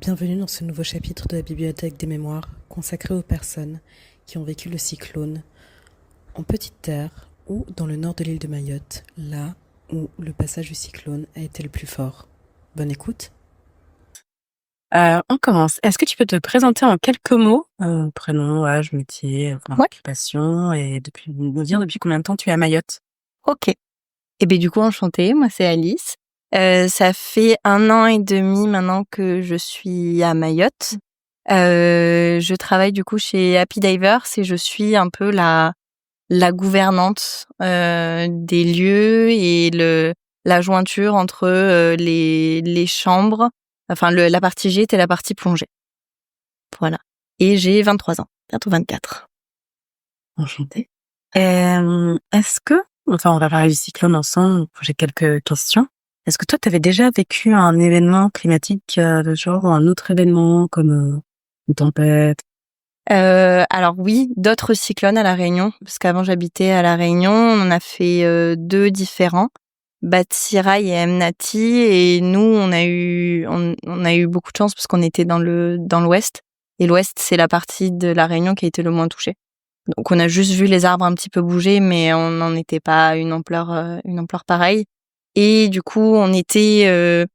Bienvenue dans ce nouveau chapitre de la Bibliothèque des mémoires consacré aux personnes qui ont vécu le cyclone en Petite Terre ou dans le nord de l'île de Mayotte, là où le passage du cyclone a été le plus fort. Bonne écoute. On commence. Est-ce que tu peux te présenter en quelques mots, prénom, âge, métier, Ouais. occupation, et nous dire depuis combien de temps tu es à Mayotte? Ok. Et bien du coup, enchantée, moi c'est Alice. Ça fait 1 an et demi maintenant que je suis à Mayotte. Je travaille du coup chez Happy Divers et je suis un peu la gouvernante des lieux et la jointure entre les chambres, enfin la partie gîte et la partie plongée. Voilà. Et j'ai 23 ans, bientôt 24. Enchantée. Est-ce que, on va parler du cyclone ensemble, j'ai quelques questions. Est-ce que toi, tu avais déjà vécu un événement climatique de genre ou un autre événement comme une tempête? Alors oui, d'autres cyclones à La Réunion, parce qu'avant j'habitais à La Réunion, on en a fait 2 différents, Batsirai et Mnati, et nous on a eu beaucoup de chance parce qu'on était dans l'ouest, et l'ouest c'est la partie de La Réunion qui a été le moins touchée. Donc on a juste vu les arbres un petit peu bouger, mais on n'en était pas à une ampleur pareille. Et du coup on était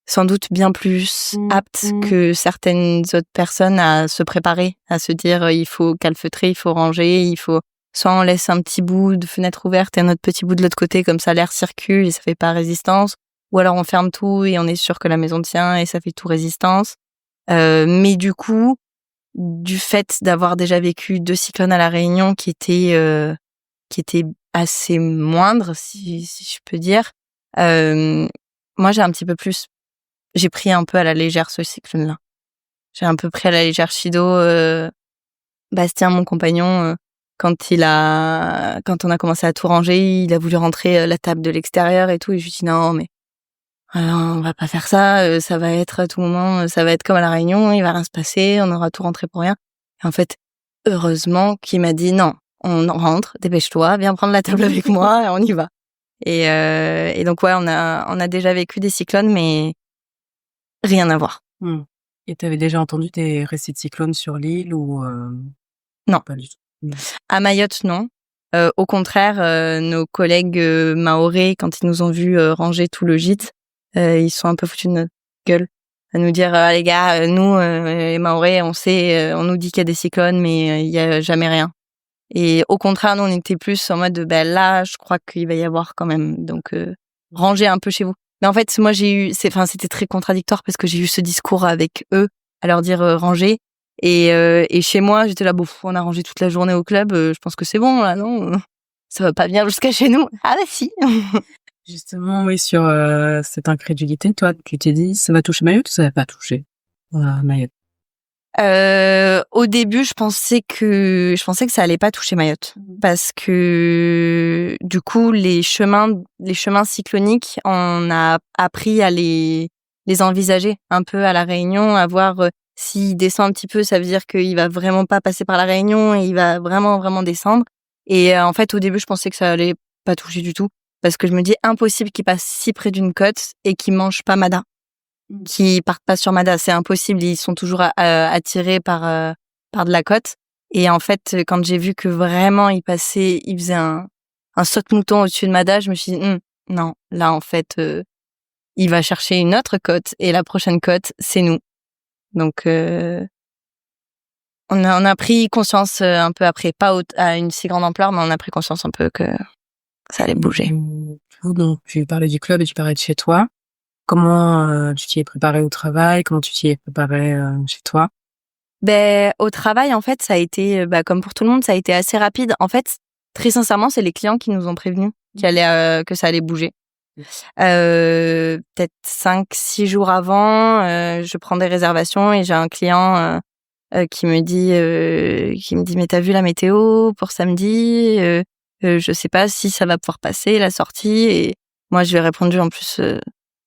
sans doute bien plus apte que certaines autres personnes à se préparer, à se dire il faut calfeutrer, il faut ranger, il faut soit on laisse un petit bout de fenêtre ouverte et un autre petit bout de l'autre côté, comme ça l'air circule et ça fait pas résistance, ou alors on ferme tout et on est sûr que la maison tient et ça fait tout résistance. Mais du coup, du fait d'avoir déjà vécu 2 cyclones à La Réunion qui étaient assez moindres, si je peux dire, moi j'ai pris un peu à la légère ce cyclone-là. J'ai un peu pris à la légère Chido. Bastien, mon compagnon, quand on a commencé à tout ranger, il a voulu rentrer la table de l'extérieur et tout, et je lui dis non, mais on va pas faire ça. Ça va être à tout moment, ça va être comme à La Réunion, il va rien se passer, on aura tout rentré pour rien. Et en fait, heureusement qu'il m'a dit non, on rentre, dépêche-toi, viens prendre la table avec moi, et on y va. Et donc ouais, on a déjà vécu des cyclones, mais rien à voir. Et tu avais déjà entendu des récits de cyclones sur l'île ou Non. Pas du tout. À Mayotte, non. Au contraire, nos collègues mahorais, quand ils nous ont vus ranger tout le gîte, ils sont un peu foutus de notre gueule, à nous dire les gars, nous les mahorais, on sait, on nous dit qu'il y a des cyclones, mais il y a jamais rien. Et au contraire, nous on était plus en mode là, je crois qu'il va y avoir quand même, donc rangez un peu chez vous. Mais en fait, moi c'était très contradictoire parce que j'ai eu ce discours avec eux à leur dire rangez. Et chez moi, j'étais là, on a rangé toute la journée au club, je pense que c'est bon, là, non? Ça va pas venir jusqu'à chez nous. Ah bah si! Justement, oui, sur cette incrédulité, toi, tu t'es dit, ça va toucher Mayotte ou ça va pas toucher Mayotte? Au début, je pensais que ça allait pas toucher Mayotte. Parce que, du coup, les chemins cycloniques, on a appris à les envisager un peu à La Réunion, à voir s'il descend un petit peu, ça veut dire qu'il va vraiment pas passer par La Réunion et il va vraiment, vraiment descendre. Et en fait, au début, je pensais que ça allait pas toucher du tout. Parce que je me dis, impossible qu'il passe si près d'une côte et qu'il mange pas Mada. Qui partent pas sur Mada, c'est impossible, ils sont toujours attirés par de la côte. Et en fait, quand j'ai vu que vraiment il faisait un saute-mouton au-dessus de Mada, je me suis dit non, là en fait il va chercher une autre côte et la prochaine côte c'est nous. Donc on a pris conscience un peu après, pas à une si grande ampleur, mais on a pris conscience un peu que ça allait bouger. Donc, tu parlais du club et tu parlais de chez toi. Comment tu t'y es préparé au travail? Comment tu t'y es préparé chez toi? Au travail, en fait, ça a été, comme pour tout le monde, ça a été assez rapide. En fait, très sincèrement, c'est les clients qui nous ont prévenus que ça allait bouger. Peut-être 5-6 jours avant, je prends des réservations et j'ai un client qui me dit mais t'as vu la météo pour samedi? Je sais pas si ça va pouvoir passer la sortie. Et moi, je lui ai répondu en plus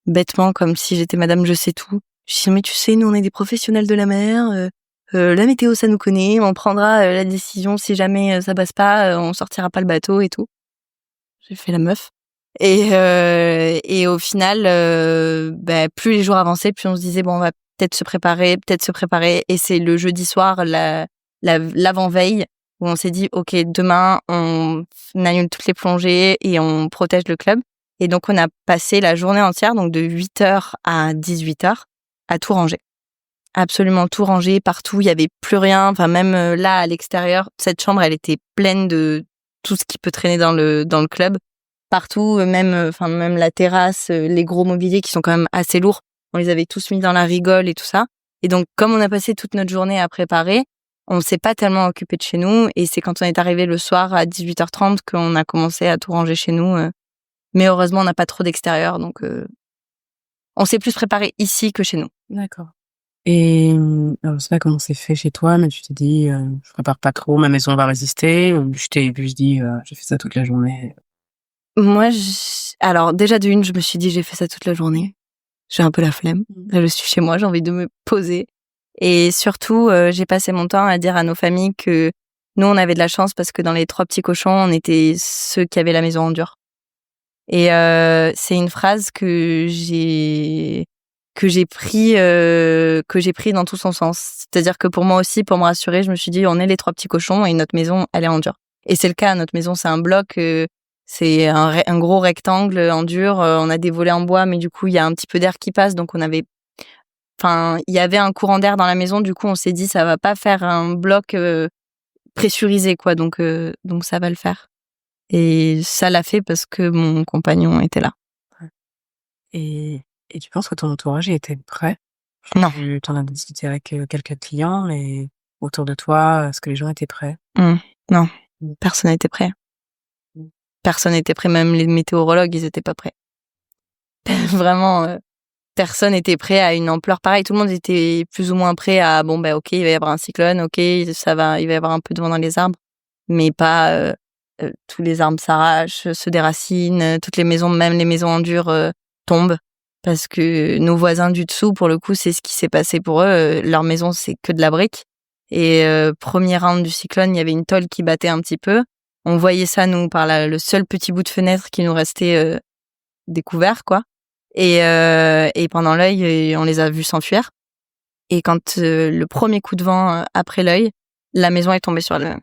bêtement, comme si j'étais Madame Je sais tout. Je dis mais tu sais, nous on est des professionnels de la mer. La météo, ça nous connaît. On prendra la décision si jamais ça passe pas. On sortira pas le bateau et tout. J'ai fait la meuf. Et au final, plus les jours avançaient, plus on se disait on va peut-être se préparer. Et c'est le jeudi soir, l'avant-veille, où on s'est dit, OK, demain, on annule toutes les plongées et on protège le club. Et donc, on a passé la journée entière, donc de 8h à 18h, à tout ranger. Absolument tout ranger, partout, il y avait plus rien. Enfin, même là, à l'extérieur, cette chambre, elle était pleine de tout ce qui peut traîner dans le club. Partout, même la terrasse, les gros mobiliers qui sont quand même assez lourds, on les avait tous mis dans la rigole et tout ça. Et donc, comme on a passé toute notre journée à préparer, on s'est pas tellement occupé de chez nous. Et c'est quand on est arrivé le soir à 18h30 qu'on a commencé à tout ranger chez nous. Mais heureusement, on n'a pas trop d'extérieur, donc on s'est plus préparé ici que chez nous. D'accord. Et je sais pas comment c'est fait chez toi, mais tu t'es dit, je prépare pas trop, ma maison va résister. Ou je t'ai juste dit, j'ai fait ça toute la journée. Moi, alors déjà de une, je me suis dit j'ai fait ça toute la journée. J'ai un peu la flemme. Là, je suis chez moi, j'ai envie de me poser. Et surtout, j'ai passé mon temps à dire à nos familles que nous, on avait de la chance parce que dans les 3 petits cochons, on était ceux qui avaient la maison en dur. Et c'est une phrase que j'ai pris dans tout son sens. C'est-à-dire que pour moi aussi, pour me rassurer, je me suis dit on est les 3 petits cochons et notre maison, elle est en dur. Et c'est le cas, notre maison, c'est un bloc. C'est un gros rectangle en dur. On a des volets en bois, mais du coup, il y a un petit peu d'air qui passe. Donc, il y avait un courant d'air dans la maison. Du coup, on s'est dit, ça va pas faire un bloc pressurisé, quoi. Donc, ça va le faire. Et ça l'a fait parce que mon compagnon était là. Et tu penses que ton entourage était prêt? Non. Tu en as discuté avec quelques clients, mais autour de toi, est-ce que les gens étaient prêts? Non, personne n'était prêt. Personne n'était prêt, même les météorologues, ils étaient pas prêts. Vraiment, personne n'était prêt à une ampleur pareille. Tout le monde était plus ou moins prêt à OK, il va y avoir un cyclone, OK, il va y avoir un peu de vent dans les arbres, mais pas tous les arbres s'arrachent, se déracinent, toutes les maisons, même les maisons en dur, tombent. Parce que nos voisins du dessous, pour le coup, c'est ce qui s'est passé pour eux. Leur maison, c'est que de la brique. Et premier round du cyclone, il y avait une tôle qui battait un petit peu. On voyait ça, nous, par le seul petit bout de fenêtre qui nous restait découvert, quoi. Et pendant l'œil, on les a vus s'enfuir. Et quand le premier coup de vent après l'œil, la maison est tombée sur le...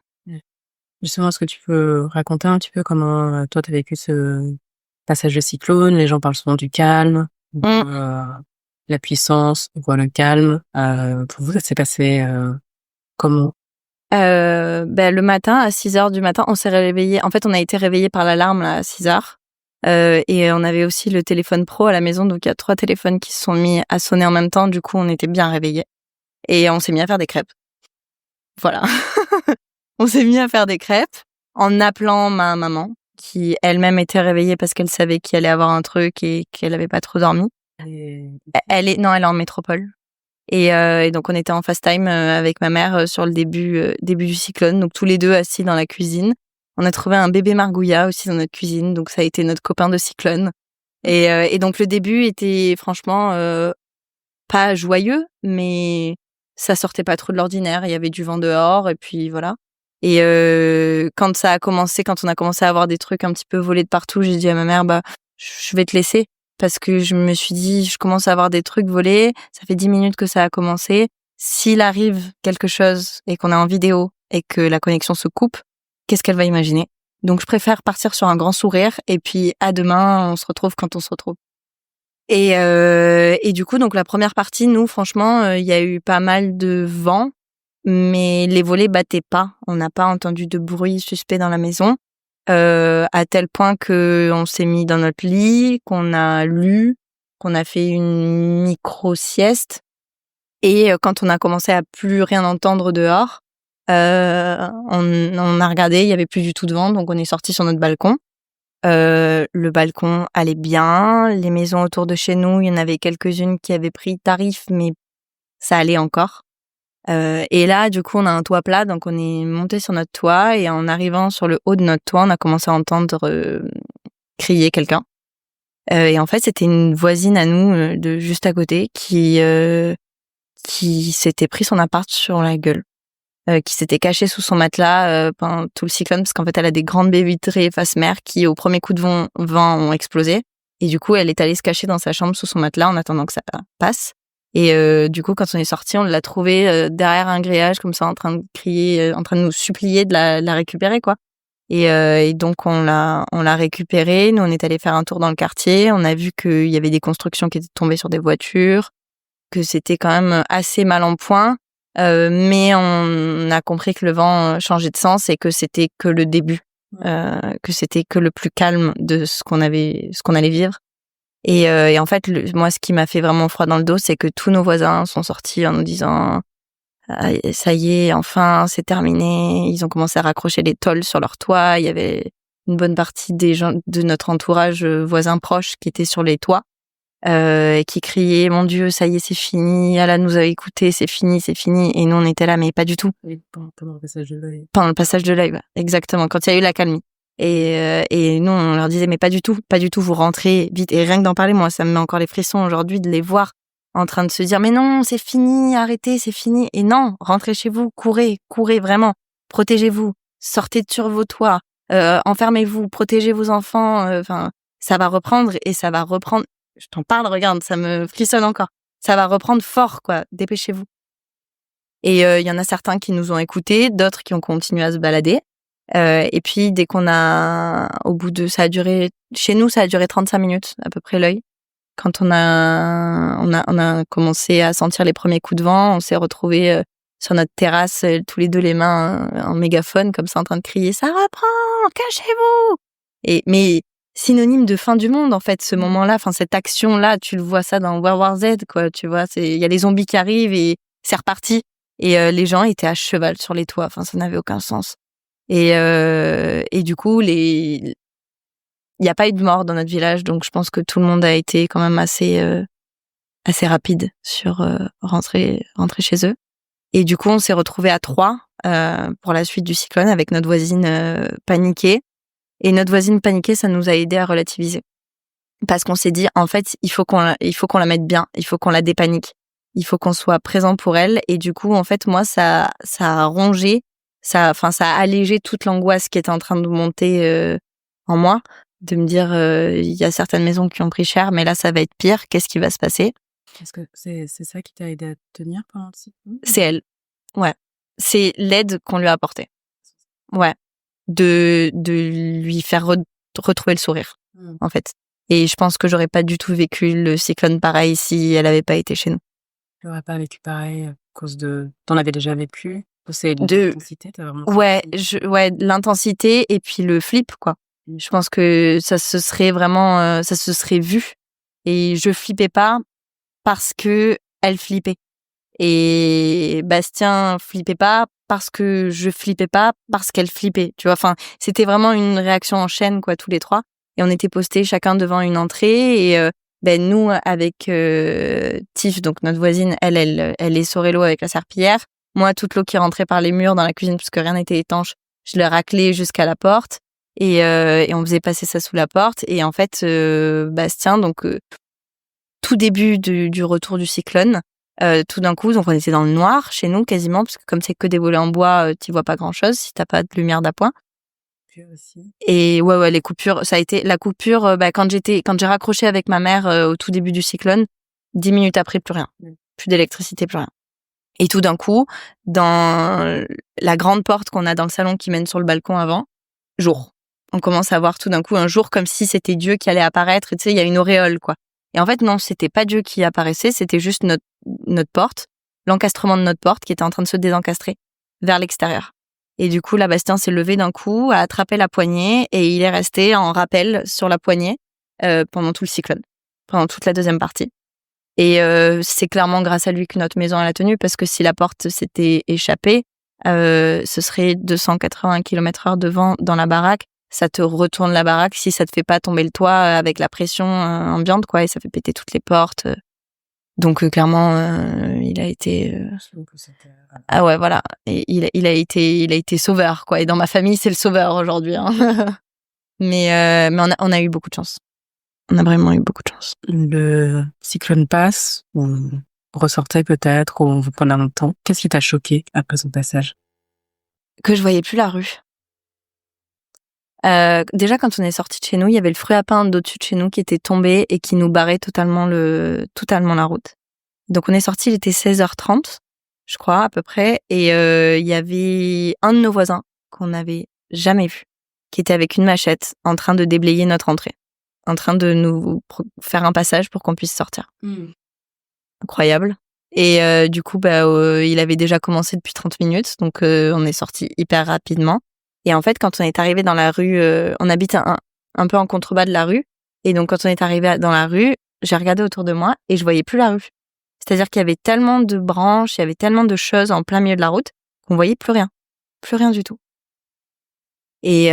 Justement, est-ce que tu peux raconter un petit peu comment toi, tu as vécu ce passage de cyclone? Les gens parlent souvent du calme, la puissance, le calme. Pour vous, ça s'est passé comment? Le matin, à 6h du matin, on s'est réveillé. En fait, on a été réveillé par l'alarme là, à 6h. Et on avait aussi le téléphone pro à la maison, donc il y a 3 téléphones qui se sont mis à sonner en même temps. Du coup, on était bien réveillés. Et on s'est mis à faire des crêpes. Voilà. On s'est mis à faire des crêpes en appelant ma maman, qui elle-même était réveillée parce qu'elle savait qu'il allait avoir un truc et qu'elle avait pas trop dormi. Elle est en métropole. Et donc on était en FaceTime avec ma mère sur le début du cyclone, donc tous les deux assis dans la cuisine. On a trouvé un bébé margouillat aussi dans notre cuisine, donc ça a été notre copain de cyclone. Et donc le début était franchement pas joyeux, mais ça sortait pas trop de l'ordinaire. Il y avait du vent dehors et puis voilà. Et quand on a commencé à avoir des trucs un petit peu volés de partout, j'ai dit à ma mère, je vais te laisser. Parce que je me suis dit, je commence à avoir des trucs volés, ça fait 10 minutes que ça a commencé. S'il arrive quelque chose et qu'on est en vidéo et que la connexion se coupe, qu'est-ce qu'elle va imaginer? Donc je préfère partir sur un grand sourire et puis à demain, on se retrouve quand on se retrouve. Et du coup, donc la première partie, nous, franchement, il y a eu pas mal de vent, mais les volets battaient pas. On n'a pas entendu de bruit suspect dans la maison. À tel point que on s'est mis dans notre lit, qu'on a lu, qu'on a fait une micro-sieste. Et quand on a commencé à plus rien entendre dehors, on a regardé, il y avait plus du tout de vent, donc on est sorti sur notre balcon. Le balcon allait bien, les maisons autour de chez nous, il y en avait quelques-unes qui avaient pris tarif, mais ça allait encore. Et là, du coup, on a un toit plat, donc on est monté sur notre toit et en arrivant sur le haut de notre toit, on a commencé à entendre crier quelqu'un. Et en fait, c'était une voisine à nous de juste à côté qui s'était pris son appart sur la gueule, qui s'était cachée sous son matelas pendant tout le cyclone parce qu'en fait, elle a des grandes baies vitrées face mer qui, au premier coup de vent, ont explosé. Et du coup, elle est allée se cacher dans sa chambre sous son matelas en attendant que ça passe. Et du coup, quand on est sorti, on l'a trouvé derrière un grillage, comme ça, en train de crier, en train de nous supplier de la récupérer, quoi. Et donc, on l'a récupérée. Nous, on est allé faire un tour dans le quartier. On a vu qu'il y avait des constructions qui étaient tombées sur des voitures, que c'était quand même assez mal en point. Mais on a compris que le vent changeait de sens et que c'était que le début, que c'était que le plus calme de ce qu'on allait vivre. Et en fait, moi, ce qui m'a fait vraiment froid dans le dos, c'est que tous nos voisins sont sortis en nous disant ah, ça y est, enfin, c'est terminé. Ils ont commencé à raccrocher les tôles sur leur toit. Il y avait une bonne partie des gens de notre entourage voisins proches qui étaient sur les toits et qui criaient mon Dieu, ça y est, c'est fini. Allah nous a écoutés, c'est fini, c'est fini. Et nous, on était là, mais pas du tout. Oui, pendant le passage de l'œil. Pendant le passage de l'œil, ouais, exactement. Quand il y a eu la calmie. Et nous, on leur disait, mais pas du tout, vous rentrez vite. Et rien que d'en parler, moi, ça me met encore les frissons aujourd'hui de les voir en train de se dire, mais non, c'est fini, arrêtez, c'est fini. Et non, rentrez chez vous, courez vraiment, protégez-vous, sortez de sur vos toits, enfermez-vous, protégez vos enfants. Enfin, ça va reprendre et ça va reprendre. Je t'en parle, regarde, ça me frissonne encore. Ça va reprendre fort, quoi. Dépêchez-vous. Et il y en a certains qui nous ont écoutés, d'autres qui ont continué à se balader. Et puis dès qu'on a, au bout de, chez nous ça a duré 35 minutes à peu près l'œil. Quand on a commencé à sentir les premiers coups de vent, on s'est retrouvés sur notre terrasse, tous les deux les mains en mégaphone comme ça en train de crier ça reprend, cachez-vous. Mais synonyme de fin du monde en fait ce moment-là, enfin cette action là, tu le vois ça dans World War Z quoi, tu vois, il y a les zombies qui arrivent et c'est reparti et les gens étaient à cheval sur les toits, enfin ça n'avait aucun sens. Et du coup, il n'y a pas eu de mort dans notre village, donc je pense que tout le monde a été quand même assez rapide sur rentrer chez eux. Et du coup, on s'est retrouvés à 3 pour la suite du cyclone avec notre voisine paniquée. Et notre voisine paniquée, ça nous a aidé à relativiser. Parce qu'on s'est dit, en fait, il faut qu'on la mette bien, il faut qu'on la dépanique, il faut qu'on soit présent pour elle. Et du coup, en fait, moi, ça a rongé. Ça a allégé toute l'angoisse qui était en train de monter en moi, de me dire il y a certaines maisons qui ont pris cher, mais là ça va être pire. Qu'est-ce qui va se passer? Est-ce que c'est ça qui t'a aidé à tenir pendant le cyclone? C'est elle, ouais. C'est l'aide qu'on lui a apportée, ouais, de lui faire retrouver le sourire, en fait. Et je pense que j'aurais pas du tout vécu le cyclone pareil si elle avait pas été chez nous. Tu n'aurais pas vécu pareil à cause de... T'en avais déjà vécu? C'est l'intensité, t'as vraiment... Ouais, l'intensité et puis le flip, quoi. Je pense que ça se serait vraiment, ça se serait vu. Et je flippais pas parce que elle flippait. Et Bastien flippait pas parce que je flippais pas parce qu'elle flippait. Tu vois, enfin, c'était vraiment une réaction en chaîne, quoi, tous les trois. Et on était postés chacun devant une entrée et nous avec Tiff, donc notre voisine, elle est Sorello avec la serpillière. Moi, toute l'eau qui rentrait par les murs dans la cuisine parce que rien n'était étanche, je l'ai raclée jusqu'à la porte et on faisait passer ça sous la porte. Et en fait, Bastien, donc tout début du retour du cyclone, tout d'un coup, donc on était dans le noir chez nous quasiment parce que comme c'est que des volets en bois, tu vois pas grand-chose si t'as pas de lumière d'appoint. Et ouais, les coupures, ça a été la coupure quand j'ai raccroché avec ma mère au tout début du cyclone, 10 minutes après plus rien, plus d'électricité, plus rien. Et tout d'un coup, dans la grande porte qu'on a dans le salon qui mène sur le balcon avant, jour. On commence à voir tout d'un coup un jour comme si c'était Dieu qui allait apparaître. Tu sais, il y a une auréole, quoi. Et en fait, non, c'était pas Dieu qui apparaissait, c'était juste notre porte, l'encastrement de notre porte qui était en train de se désencastrer vers l'extérieur. Et du coup, là, Bastien s'est levé d'un coup, a attrapé la poignée et il est resté en rappel sur la poignée pendant tout le cyclone, pendant toute la deuxième partie. Et c'est clairement grâce à lui que notre maison elle a tenu parce que si la porte s'était échappée, ce serait 280 km/h de vent dans la baraque. Ça te retourne la baraque si ça te fait pas tomber le toit avec la pression ambiante, quoi, et ça fait péter toutes les portes. Donc clairement, il a été. Ah ouais, voilà. Et il a été sauveur, quoi. Et dans ma famille, c'est le sauveur aujourd'hui. Hein. mais on a eu beaucoup de chance. On a vraiment eu beaucoup de chance. Le cyclone passe, on ressortait peut-être, ou pendant longtemps. Qu'est-ce qui t'a choqué après son passage? Que je voyais plus la rue. Déjà, quand on est sorti de chez nous, il y avait le fruit à pain d'au-dessus de chez nous qui était tombé et qui nous barrait totalement la route. Donc, on est sortis, il était 16h30, je crois, à peu près. Et il y avait un de nos voisins qu'on n'avait jamais vu, qui était avec une machette en train de déblayer notre entrée, en train de nous faire un passage pour qu'on puisse sortir. Incroyable. Et du coup, il avait déjà commencé depuis 30 minutes, donc on est sorti hyper rapidement. Et en fait, quand on est arrivé dans la rue, on habite un peu en contrebas de la rue, et donc quand on est arrivé dans la rue, j'ai regardé autour de moi et je voyais plus la rue. C'est-à-dire qu'il y avait tellement de branches, il y avait tellement de choses en plein milieu de la route qu'on voyait plus rien du tout. Et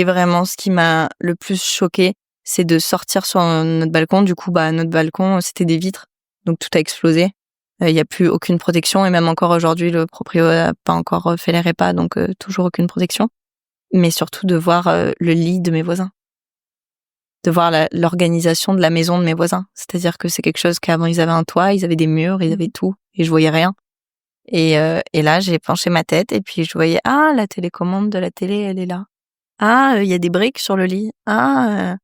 vraiment, ce qui m'a le plus choqué, c'est de sortir sur notre balcon. Du coup, notre balcon, c'était des vitres, donc tout a explosé. Il y a plus aucune protection, et même encore aujourd'hui, le proprio a pas encore fait les répas, donc toujours aucune protection. Mais surtout de voir le lit de mes voisins, de voir l'organisation de la maison de mes voisins. C'est-à-dire que c'est quelque chose qu'avant, ils avaient un toit, ils avaient des murs, ils avaient tout, et je voyais rien. Et là, j'ai penché ma tête et puis je voyais, la télécommande de la télé, elle est là. Il y a des briques sur le lit. Là,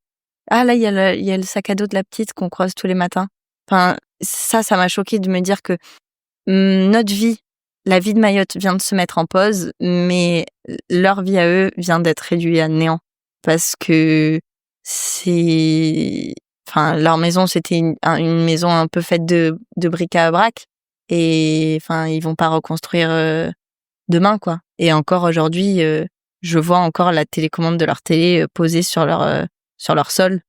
il y a le sac à dos de la petite qu'on croise tous les matins. Enfin, ça m'a choquée de me dire que notre vie, la vie de Mayotte vient de se mettre en pause, mais leur vie à eux vient d'être réduite à néant. Parce que leur maison, c'était une maison un peu faite de bric-à-brac. Et enfin, ils vont pas reconstruire demain, quoi. Et encore aujourd'hui, je vois encore la télécommande de leur télé posée sur leur sol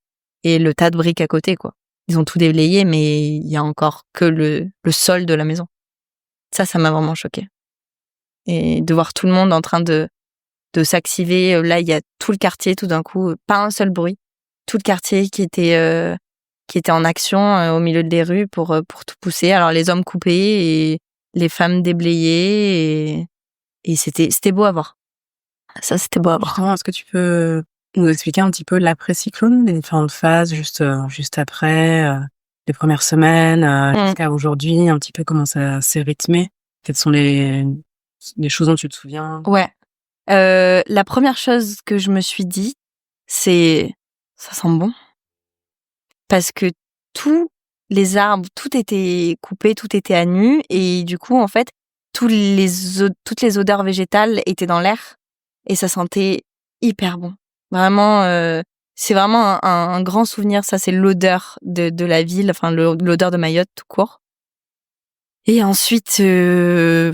et le tas de briques à côté, quoi. Ils ont tout déblayé, mais il y a encore que le sol de la maison. Ça m'a vraiment choquée. Et de voir tout le monde en train de s'activer. Là, il y a tout le quartier, tout d'un coup, pas un seul bruit. Tout le quartier qui était en action au milieu des rues pour tout pousser. Alors, les hommes coupés et les femmes déblayées. Et c'était beau à voir. Ça, c'était beau à voir. Justement, est-ce que tu peux nous expliquer un petit peu l'après-cyclone, les différentes phases, juste après, les premières semaines, jusqu'à aujourd'hui, un petit peu comment ça s'est rythmé? Quelles sont les choses dont tu te souviens? Ouais. La première chose que je me suis dit, c'est ça sent bon. Parce que tous les arbres, tout était coupé, tout était à nu, et du coup, en fait, toutes les odeurs végétales étaient dans l'air, et ça sentait hyper bon. Vraiment, c'est vraiment un grand souvenir. Ça, c'est l'odeur de la ville, enfin l'odeur de Mayotte tout court. Et ensuite, la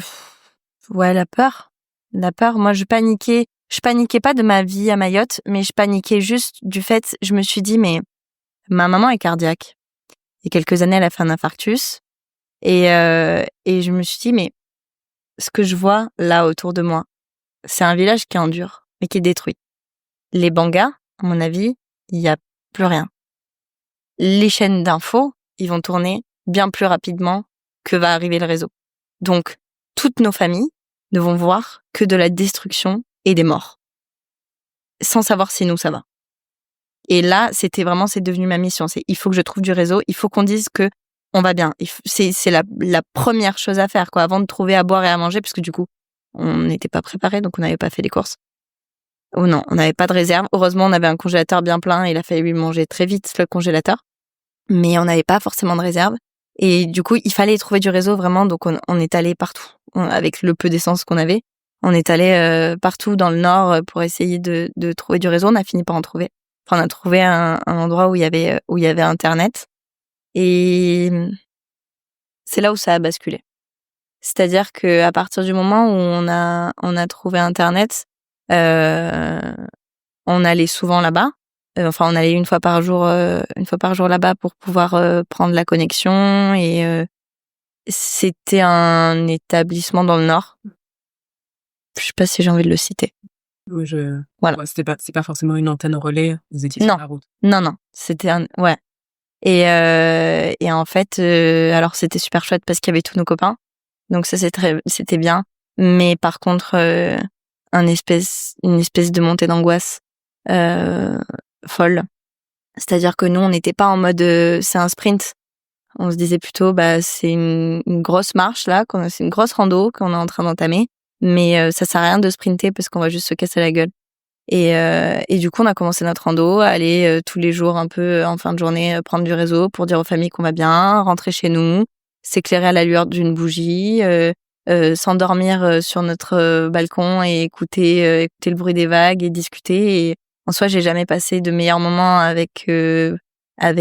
peur. Moi, je paniquais pas de ma vie à Mayotte, mais je paniquais juste du fait, je me suis dit, mais ma maman est cardiaque. Il y a quelques années, elle a fait un infarctus. Et je me suis dit, mais ce que je vois là autour de moi, c'est un village qui est en dur, mais qui est détruit. Les bangas, à mon avis, il n'y a plus rien. Les chaînes d'infos, ils vont tourner bien plus rapidement que va arriver le réseau. Donc, toutes nos familles ne vont voir que de la destruction et des morts, sans savoir si nous, ça va. Et là, c'est devenu ma mission. Il faut que je trouve du réseau, il faut qu'on dise que on va bien. C'est la première chose à faire, quoi, avant de trouver à boire et à manger, parce que du coup, on n'était pas préparés, donc on n'avait pas fait les courses. Oh non, on n'avait pas de réserve. Heureusement, on avait un congélateur bien plein, il a fallu lui manger très vite le congélateur. Mais on n'avait pas forcément de réserve. Et du coup, il fallait trouver du réseau vraiment, donc on est allé partout. Avec le peu d'essence qu'on avait, on est allé partout dans le nord pour essayer de trouver du réseau. On a fini par en trouver. Enfin, on a trouvé un endroit où il y avait Internet. Et c'est là où ça a basculé. C'est-à-dire que à partir du moment où on a trouvé Internet, on allait souvent là-bas. On allait une fois par jour là-bas pour pouvoir prendre la connexion. Et c'était un établissement dans le Nord. Je sais pas si j'ai envie de le citer. Oui, Voilà. Ouais, c'est pas forcément une antenne relais. Vous étiez sur la route. Non. C'était ouais. Et en fait, alors c'était super chouette parce qu'il y avait tous nos copains. Donc ça, c'était bien. Mais par contre, une espèce de montée d'angoisse folle. C'est-à-dire que nous, on n'était pas en mode c'est un sprint. On se disait plutôt c'est une grosse marche là, c'est une grosse rando qu'on est en train d'entamer, mais ça sert à rien de sprinter parce qu'on va juste se casser la gueule. Et du coup, on a commencé notre rando, à aller tous les jours un peu en fin de journée prendre du réseau pour dire aux familles qu'on va bien, rentrer chez nous, s'éclairer à la lueur d'une bougie, s'endormir sur notre balcon et écouter le bruit des vagues et discuter. Et en soi, j'ai jamais passé de meilleurs moments avec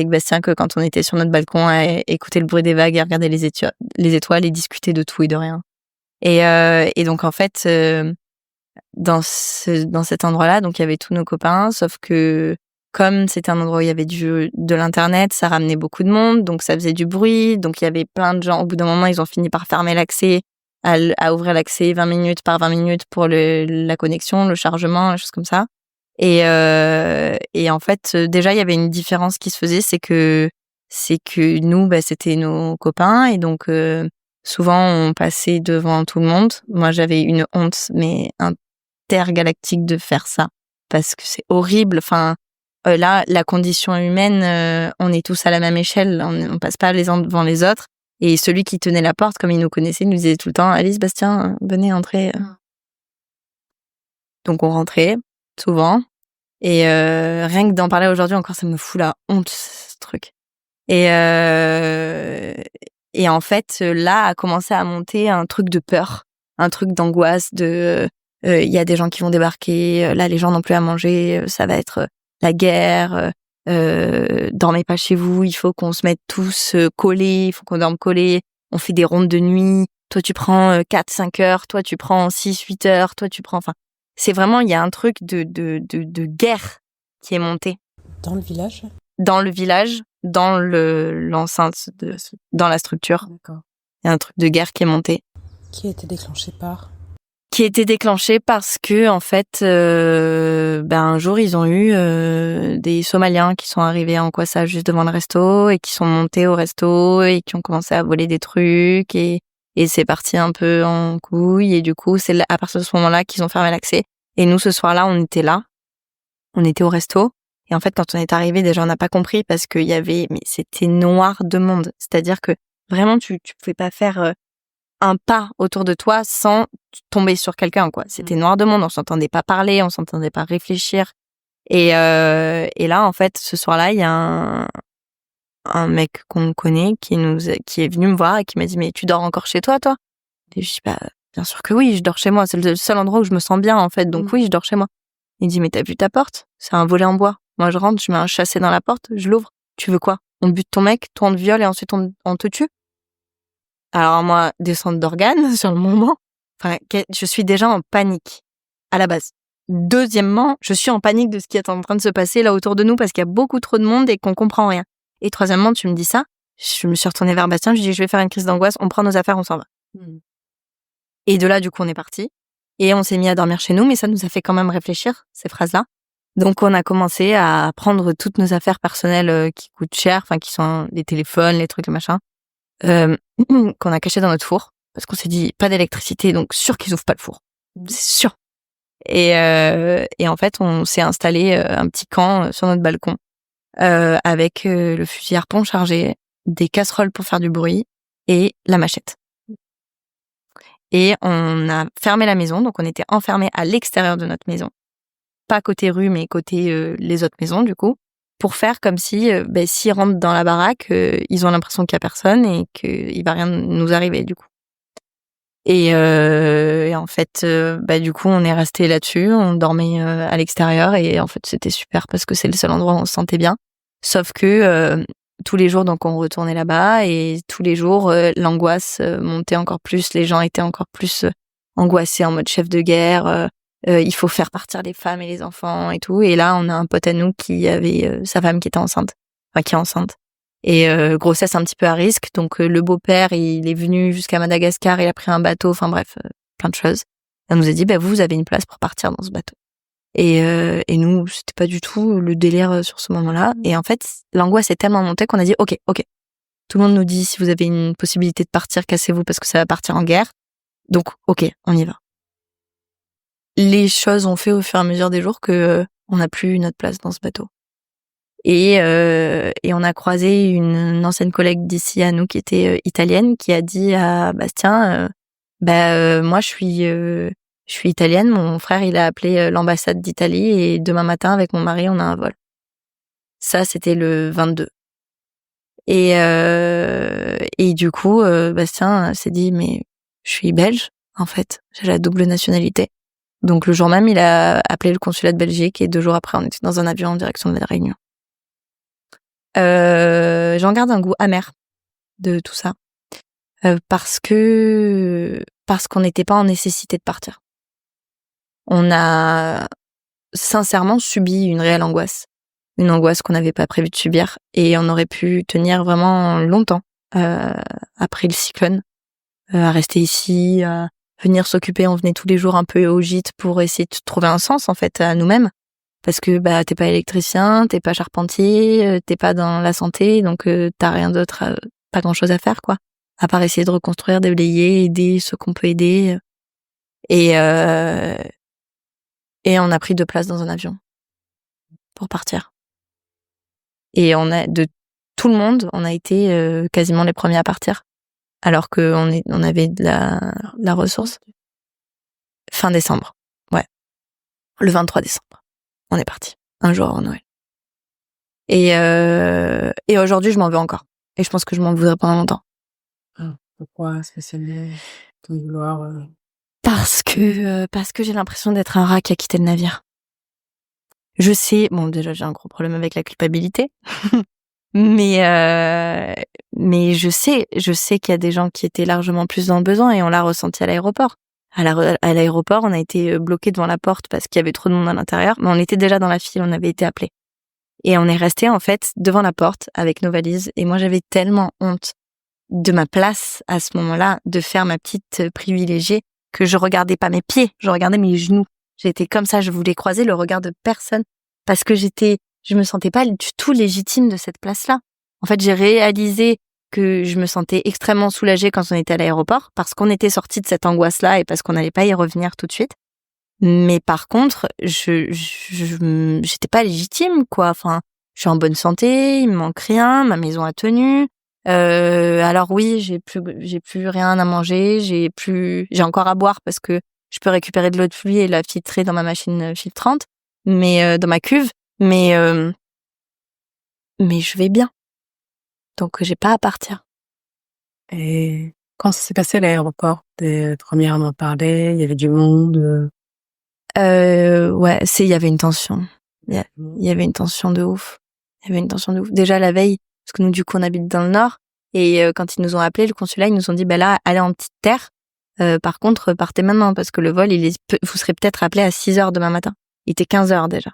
Bastien que quand on était sur notre balcon à écouter le bruit des vagues et regarder les étoiles et discuter de tout et de rien. Et donc en fait, dans cet endroit-là, donc il y avait tous nos copains, sauf que comme c'était un endroit où il y avait de l'internet, ça ramenait beaucoup de monde, donc ça faisait du bruit, donc il y avait plein de gens. Au bout d'un moment, ils ont fini par fermer l'accès, à ouvrir l'accès 20 minutes par 20 minutes pour la connexion, le chargement, les choses comme ça. Et en fait, déjà il y avait une différence qui se faisait, c'est que nous, c'était nos copains, et donc souvent on passait devant tout le monde. Moi, j'avais une honte, mais intergalactique de faire ça, parce que c'est horrible. Enfin, là, la condition humaine, on est tous à la même échelle, on passe pas les uns devant les autres. Et celui qui tenait la porte, comme il nous connaissait, il nous disait tout le temps: Alice, Bastien, venez entrer. Donc on rentrait souvent. Et rien que d'en parler aujourd'hui encore, ça me fout la honte, ce truc. Et en fait, là a commencé à monter un truc de peur, un truc d'angoisse, il y a des gens qui vont débarquer, là les gens n'ont plus à manger, ça va être la guerre, dormez pas chez vous, il faut qu'on se mette tous collés, il faut qu'on dorme collés, on fait des rondes de nuit, toi tu prends 4-5 heures, toi tu prends 6-8 heures, toi tu prends... Enfin, c'est vraiment, il y a un truc de guerre qui est monté. Dans le village ? Dans le village, dans l'enceinte, dans la structure. D'accord. Il y a un truc de guerre qui est monté. Qui a été déclenché par ? Qui a été déclenché parce que, en fait, un jour, ils ont eu des Somaliens qui sont arrivés en Kwassa juste devant le resto et qui sont montés au resto et qui ont commencé à voler des trucs et c'est parti un peu en couille. Et du coup, c'est à partir de ce moment-là qu'ils ont fermé l'accès. Et nous, ce soir-là, on était là. On était au resto. Et en fait, quand on est arrivé, déjà, on n'a pas compris parce qu'il y avait... Mais c'était noir de monde. C'est-à-dire que vraiment, tu pouvais pas faire un pas autour de toi sans tomber sur quelqu'un, quoi. C'était noir de monde. On s'entendait pas parler, on s'entendait pas réfléchir. Et là, en fait, ce soir-là, il y a un mec qu'on connaît qui est venu me voir et qui m'a dit: mais tu dors encore chez toi? Et je dis: bien sûr que oui, je dors chez moi, c'est le seul endroit où je me sens bien, en fait, donc oui, je dors chez moi. Il dit: mais t'as vu ta porte? C'est un volet en bois. Moi, je rentre, je mets un chassé dans la porte, je l'ouvre. Tu veux quoi? On bute ton mec, toi on te viole et ensuite on te tue? Alors moi, descente d'organes sur le moment. Enfin, je suis déjà en panique à la base. Deuxièmement, je suis en panique de ce qui est en train de se passer là autour de nous parce qu'il y a beaucoup trop de monde et qu'on comprend rien. Et troisièmement, tu me dis ça, je me suis retournée vers Bastien, je lui dis: je vais faire une crise d'angoisse, on prend nos affaires, on s'en va. Et de là, du coup, on est parti. Et on s'est mis à dormir chez nous, mais ça nous a fait quand même réfléchir, ces phrases-là. Donc, on a commencé à prendre toutes nos affaires personnelles qui coûtent cher, enfin, qui sont les téléphones, les trucs, les machins, qu'on a cachés dans notre four. Parce qu'on s'est dit, pas d'électricité, donc sûr qu'ils ouvrent pas le four. C'est sûr. Et en fait, on s'est installé un petit camp sur notre balcon, avec le fusil harpon chargé, des casseroles pour faire du bruit et la machette. Et on a fermé la maison, donc on était enfermés à l'extérieur de notre maison. Pas côté rue, mais côté les autres maisons, du coup, pour faire comme si, s'ils rentrent dans la baraque, ils ont l'impression qu'il y a personne et qu'il va rien nous arriver, du coup. Et en fait, du coup, on est resté là-dessus, on dormait à l'extérieur et en fait, c'était super parce que c'est le seul endroit où on se sentait bien. Sauf que tous les jours, donc, on retournait là-bas et tous les jours, l'angoisse montait encore plus, les gens étaient encore plus angoissés en mode chef de guerre. Il faut faire partir les femmes et les enfants et tout. Et là, on a un pote à nous qui avait sa femme qui était enceinte, enfin qui est enceinte. Et grossesse un petit peu à risque. Donc le beau-père, il est venu jusqu'à Madagascar, il a pris un bateau, enfin bref, plein de choses. Et on nous a dit: vous avez une place pour partir dans ce bateau. Et nous, c'était pas du tout le délire sur ce moment-là. Et en fait, l'angoisse est tellement montée qu'on a dit ok. Tout le monde nous dit: si vous avez une possibilité de partir, cassez-vous parce que ça va partir en guerre. Donc ok, on y va. Les choses ont fait au fur et à mesure des jours que on n'a plus notre place dans ce bateau. Et on a croisé une ancienne collègue d'ici à nous qui était italienne, qui a dit à Bastien: moi je Je suis italienne, mon frère, il a appelé l'ambassade d'Italie et demain matin, avec mon mari, on a un vol. Ça, c'était le 22. Et du coup, Bastien s'est dit, mais je suis belge, en fait. J'ai la double nationalité. Donc, le jour même, il a appelé le consulat de Belgique et 2 jours après, on était dans un avion en direction de la Réunion. J'en garde un goût amer de tout ça. Parce qu'on n'était pas en nécessité de partir. On a sincèrement subi une réelle angoisse. Une angoisse qu'on n'avait pas prévu de subir. Et on aurait pu tenir vraiment longtemps après le cyclone. À rester ici, à venir s'occuper. On venait tous les jours un peu au gîte pour essayer de trouver un sens, en fait, à nous-mêmes. Parce que t'es pas électricien, t'es pas charpentier, t'es pas dans la santé, donc t'as rien d'autre, pas grand-chose à faire, quoi. À part essayer de reconstruire, déblayer, aider ceux qu'on peut aider. Et on a pris 2 places dans un avion pour partir. Et de tout le monde, on a été quasiment les premiers à partir, alors on avait de la ressource. Fin décembre, ouais, le 23 décembre, on est parti, un jour avant Noël. Et aujourd'hui, je m'en veux encore. Et je pense que je m'en voudrais pendant longtemps. Pourquoi spécialement ton vouloir Parce que j'ai l'impression d'être un rat qui a quitté le navire. Je sais, bon, déjà j'ai un gros problème avec la culpabilité, mais je sais qu'il y a des gens qui étaient largement plus dans le besoin et on l'a ressenti à l'aéroport. À l'aéroport, on a été bloqués devant la porte parce qu'il y avait trop de monde à l'intérieur, mais on était déjà dans la file, on avait été appelés. Et on est resté en fait devant la porte avec nos valises et moi j'avais tellement honte de ma place à ce moment-là, de faire ma petite privilégiée, que je regardais pas mes pieds, je regardais mes genoux. J'étais comme ça, je voulais croiser le regard de personne parce que je me sentais pas du tout légitime de cette place-là. En fait, j'ai réalisé que je me sentais extrêmement soulagée quand on était à l'aéroport parce qu'on était sortis de cette angoisse-là et parce qu'on n'allait pas y revenir tout de suite. Mais par contre, j'étais pas légitime, quoi. Enfin, je suis en bonne santé, il me manque rien, ma maison a tenu. Alors oui, j'ai plus rien à manger, j'ai encore à boire parce que je peux récupérer de l'eau de pluie et la filtrer dans ma machine filtrante, mais dans ma cuve, mais je vais bien. Donc j'ai pas à partir. Et quand ça s'est passé à l'aéroport, t'es première à m'en parler, il y avait du monde. Ouais, il y avait une tension. Il y avait une tension de ouf. Déjà la veille, parce que nous du coup on habite dans le nord et quand ils nous ont appelés, le consulat, ils nous ont dit là, allez en petite terre. Par contre, partez maintenant parce que le vol, vous serez peut-être appelé à 6h demain matin. Il était 15h déjà.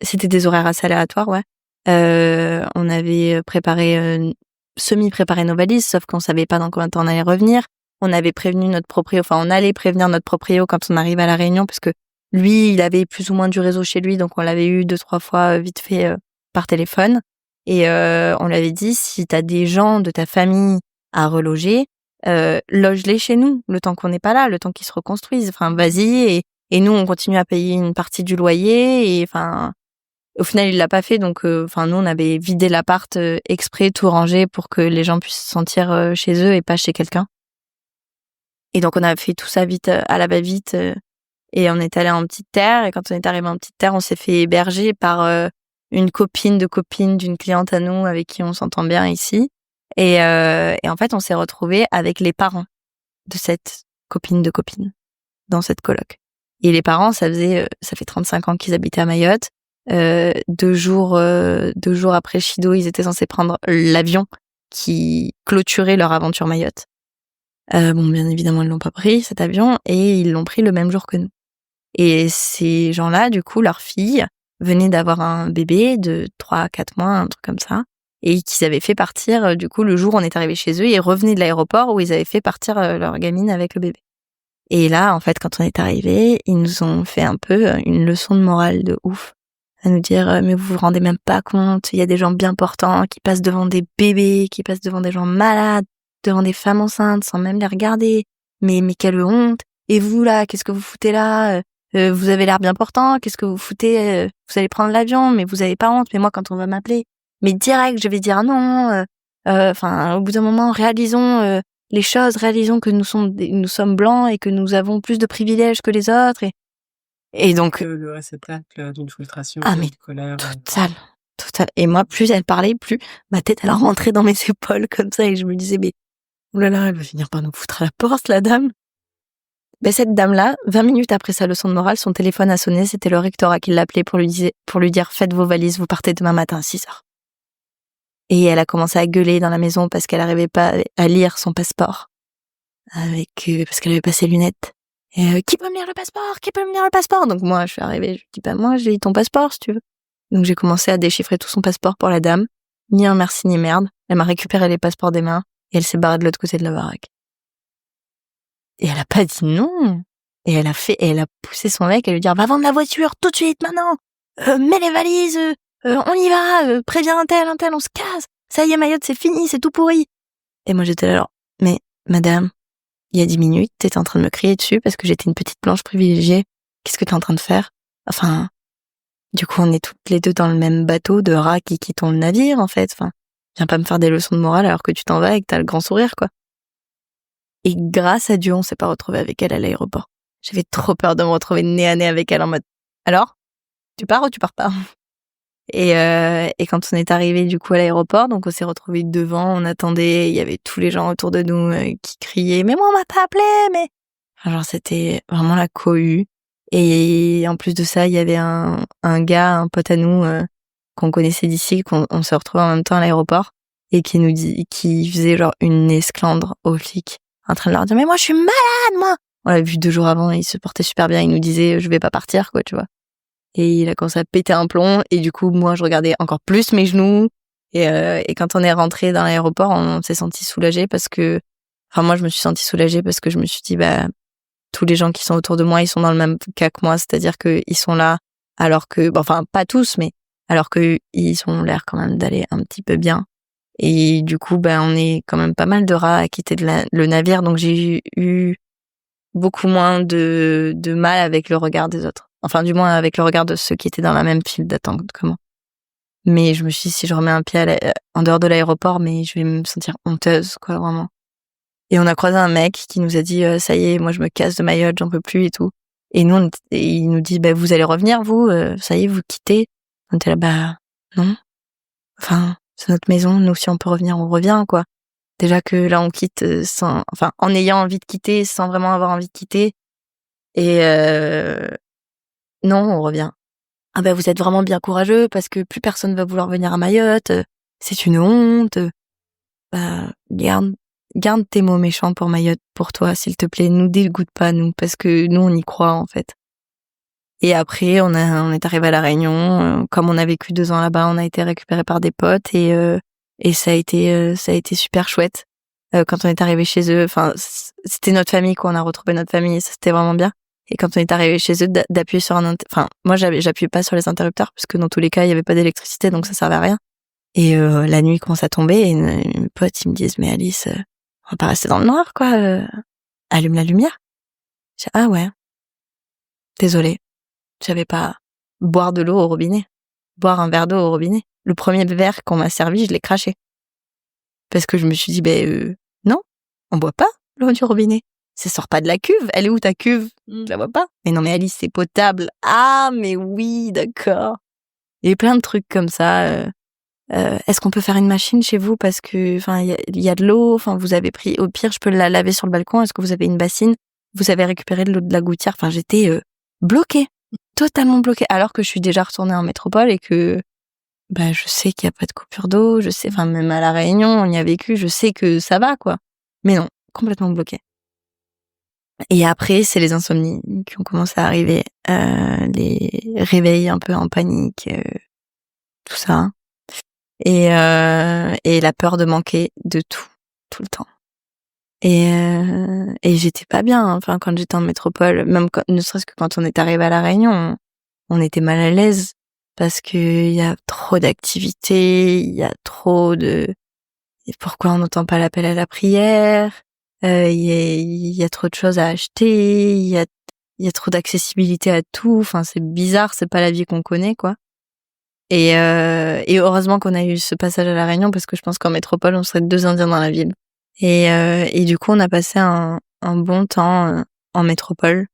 C'était des horaires assez aléatoires, ouais. On avait semi-préparé nos valises, sauf qu'on savait pas dans combien de temps on allait revenir. On avait prévenu notre proprio, on allait prévenir notre proprio quand on arrive à La Réunion, parce que lui, il avait plus ou moins du réseau chez lui, donc on l'avait eu 2-3 fois vite fait par téléphone. Et on lui avait dit, si t'as des gens de ta famille à reloger, loge-les chez nous, le temps qu'on n'est pas là, le temps qu'ils se reconstruisent. Enfin, vas-y, et nous, on continue à payer une partie du loyer, et au final, il l'a pas fait, donc nous, on avait vidé l'appart exprès, tout rangé pour que les gens puissent se sentir chez eux et pas chez quelqu'un. Et donc on a fait tout ça vite, à la va-vite, et on est allé en petite terre. Et quand on est arrivé en petite terre, on s'est fait héberger par une copine de copine d'une cliente à nous avec qui on s'entend bien ici. Et en fait, on s'est retrouvés avec les parents de cette copine de copine dans cette coloc. Et les parents, ça fait 35 ans qu'ils habitaient à Mayotte. 2 jours après Chido, ils étaient censés prendre l'avion qui clôturait leur aventure Mayotte. Bien évidemment, ils l'ont pas pris, cet avion, et ils l'ont pris le même jour que nous. Et ces gens-là, du coup, leur fille venait d'avoir un bébé de 3-4 mois, un truc comme ça, et qu'ils avaient fait partir, du coup, le jour où on est arrivé chez eux, ils revenaient de l'aéroport où ils avaient fait partir leur gamine avec le bébé. Et là, en fait, quand on est arrivé, ils nous ont fait un peu une leçon de morale de ouf, à nous dire, mais vous vous rendez même pas compte, il y a des gens bien portants qui passent devant des bébés, qui passent devant des gens malades, devant des femmes enceintes sans même les regarder. Mais quelle honte. Et vous là, qu'est-ce que vous foutez là? Vous avez l'air bien portant, qu'est-ce que vous foutez? Vous allez prendre l'avion, mais vous avez pas honte. Mais moi, quand on va m'appeler, mais direct, je vais dire non. Au bout d'un moment, réalisons les choses, réalisons que nous sommes blancs et que nous avons plus de privilèges que les autres. Et donc, Le réceptacle d'une frustration, ah mais d'une colère. total. Et moi, plus elle parlait, plus ma tête elle rentrait dans mes épaules comme ça et je me disais mais oulala, elle va finir par nous foutre à la porte, la dame. Ben cette dame-là, 20 minutes après sa leçon de morale, son téléphone a sonné, c'était le rectorat qui l'appelait pour lui dire faites vos valises, vous partez demain matin à 6h. Et elle a commencé à gueuler dans la maison parce qu'elle n'arrivait pas à lire son passeport. Parce qu'elle avait pas ses lunettes. Et qui peut me lire le passeport? Qui peut me lire le passeport? Donc moi, je suis arrivée, je dis moi, j'ai ton passeport si tu veux. Donc j'ai commencé à déchiffrer tout son passeport pour la dame. Ni un merci ni merde. Elle m'a récupéré les passeports des mains et elle s'est barrée de l'autre côté de la baraque. Et elle a pas dit non. Et elle a poussé son mec à lui dire va vendre la voiture tout de suite maintenant. Mets les valises, on y va, préviens un tel, on se casse. Ça y est, Mayotte, c'est fini, c'est tout pourri. Et moi j'étais là alors, mais madame, il y a 10 minutes, t'étais en train de me crier dessus parce que j'étais une petite blanche privilégiée. Qu'est-ce que t'es en train de faire? Enfin, du coup, on est toutes les deux dans le même bateau de rats qui quittons le navire, en fait. Enfin, viens pas me faire des leçons de morale alors que tu t'en vas et que t'as le grand sourire, quoi. Et grâce à Dieu, on s'est pas retrouvé avec elle à l'aéroport. J'avais trop peur de me retrouver nez à nez avec elle en mode, alors? Tu pars ou tu pars pas? Et quand on est arrivé du coup à l'aéroport, donc on s'est retrouvés devant, on attendait, il y avait tous les gens autour de nous qui criaient mais moi on m'a pas appelé, mais enfin, genre c'était vraiment la cohue. Et en plus de ça, il y avait un gars, un pote à nous qu'on connaissait d'ici, qu'on s'est retrouvés en même temps à l'aéroport et qui faisait genre une esclandre aux flics en train de leur dire mais moi je suis malade moi. On l'a vu 2 jours avant, il se portait super bien, il nous disait je vais pas partir quoi, tu vois. Et il a commencé à péter un plomb et du coup moi je regardais encore plus mes genoux et quand on est rentré dans l'aéroport on s'est senti soulagé parce que moi je me suis sentie soulagée parce que je me suis dit tous les gens qui sont autour de moi ils sont dans le même cas que moi, c'est-à-dire que ils sont là alors que pas tous mais alors que ils ont l'air quand même d'aller un petit peu bien et du coup on est quand même pas mal de rats à quitter le navire, donc j'ai eu beaucoup moins de mal avec le regard des autres. Enfin, du moins avec le regard de ceux qui étaient dans la même file d'attente que moi. Mais je me suis dit, si je remets un pied en dehors de l'aéroport, mais je vais me sentir honteuse, quoi, vraiment. Et on a croisé un mec qui nous a dit, ça y est, moi je me casse de Mayotte, j'en peux plus et tout. Et nous, il nous dit, vous allez revenir, vous, ça y est, vous quittez. On était là, non. Enfin, c'est notre maison, nous, si on peut revenir, on revient, quoi. Déjà que là, on quitte en ayant envie de quitter, sans vraiment avoir envie de quitter. Et non, on revient. Ah vous êtes vraiment bien courageux parce que plus personne va vouloir venir à Mayotte. C'est une honte. Garde tes mots méchants pour Mayotte, pour toi, s'il te plaît. Nous dégoûte pas, nous, parce que nous, on y croit, en fait. Et après, on est arrivé à La Réunion. Comme on a vécu 2 ans là-bas, on a été récupéré par des potes et ça a été super chouette. Quand on est arrivé chez eux, c'était notre famille, quoi. On a retrouvé notre famille et ça, c'était vraiment bien. Et quand on est arrivé chez eux, d'appuyer sur moi, j'appuyais pas sur les interrupteurs parce que dans tous les cas, il y avait pas d'électricité, donc ça servait à rien. Et la nuit commence à tomber et mes potes, ils me disent, mais Alice, on va pas rester dans le noir, quoi. Allume la lumière. Je dis, ah ouais. Désolée. J'avais pas boire de l'eau au robinet. Boire un verre d'eau au robinet. Le premier verre qu'on m'a servi, je l'ai craché. Parce que je me suis dit, non, on boit pas l'eau du robinet. Ça sort pas de la cuve. Elle est où ta cuve? Je la vois pas. Mais non, mais Alice, c'est potable. Ah, mais oui, d'accord. Il y a plein de trucs comme ça. Est-ce qu'on peut faire une machine chez vous parce que, il y a de l'eau. Vous avez pris. Au pire, je peux la laver sur le balcon. Est-ce que vous avez une bassine? Vous avez récupéré de l'eau de la gouttière. J'étais bloquée, totalement bloquée. Alors que je suis déjà retournée en métropole et que, je sais qu'il y a pas de coupure d'eau. Je sais, même à La Réunion, on y a vécu. Je sais que ça va, quoi. Mais non, complètement bloquée. Et après, c'est les insomnies qui ont commencé à arriver, les réveils un peu en panique, tout ça. Et la peur de manquer de tout le temps. Et j'étais pas bien, quand j'étais en métropole, même ne serait-ce que quand on est arrivé à La Réunion, on était mal à l'aise parce que il y a trop d'activités, il y a trop de... Et pourquoi on n'entend pas l'appel à la prière? Il y a trop de choses à acheter, il y a trop d'accessibilité à tout. C'est bizarre, c'est pas la vie qu'on connaît, quoi. Et heureusement qu'on a eu ce passage à La Réunion parce que je pense qu'en métropole, on serait 2 Indiens dans la ville. Et du coup, on a passé un bon temps en métropole.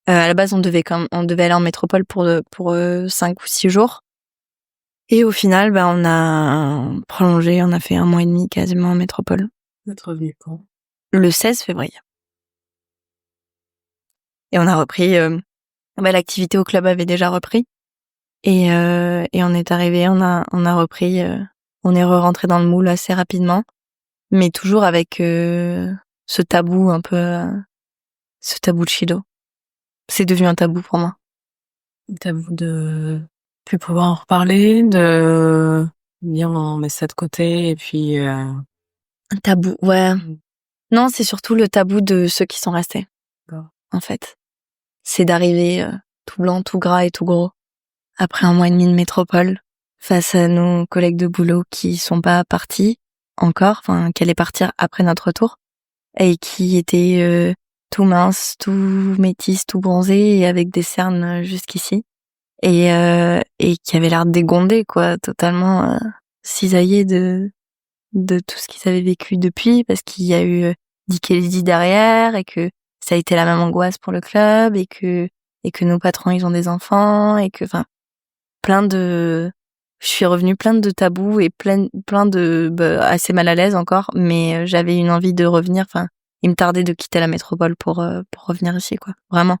À la base, on devait aller en métropole pour 5 ou 6 jours. Et au final, on a prolongé, on a fait 1 mois et demi quasiment en métropole. Vous êtes revenu quand? Le 16 février. Et on a repris, l'activité au club avait déjà repris. Et on est arrivé, on a repris, on est rentré dans le moule assez rapidement, mais toujours avec ce tabou un peu, ce tabou de Shido. C'est devenu un tabou pour moi. Tabou de plus pouvoir en reparler, de dire on met ça de côté et puis Un tabou, ouais. Non, c'est surtout le tabou de ceux qui sont restés, D'accord. en fait. C'est d'arriver tout blanc, tout gras et tout gros, après 1 mois et demi de métropole, face à nos collègues de boulot qui sont pas partis encore, qui allaient partir après notre retour, et qui étaient tout minces, tout métis, tout bronzés, et avec des cernes jusqu'ici, et qui avaient l'air dégondés, quoi, totalement cisaillés de tout ce qu'ils avaient vécu depuis, parce qu'il y a eu Dick et Lydie derrière, et que ça a été la même angoisse pour le club, et que nos patrons, ils ont des enfants, et que, je suis revenue plein de tabous et plein de, assez mal à l'aise encore, mais j'avais une envie de revenir, il me tardait de quitter la métropole pour revenir ici, quoi, vraiment.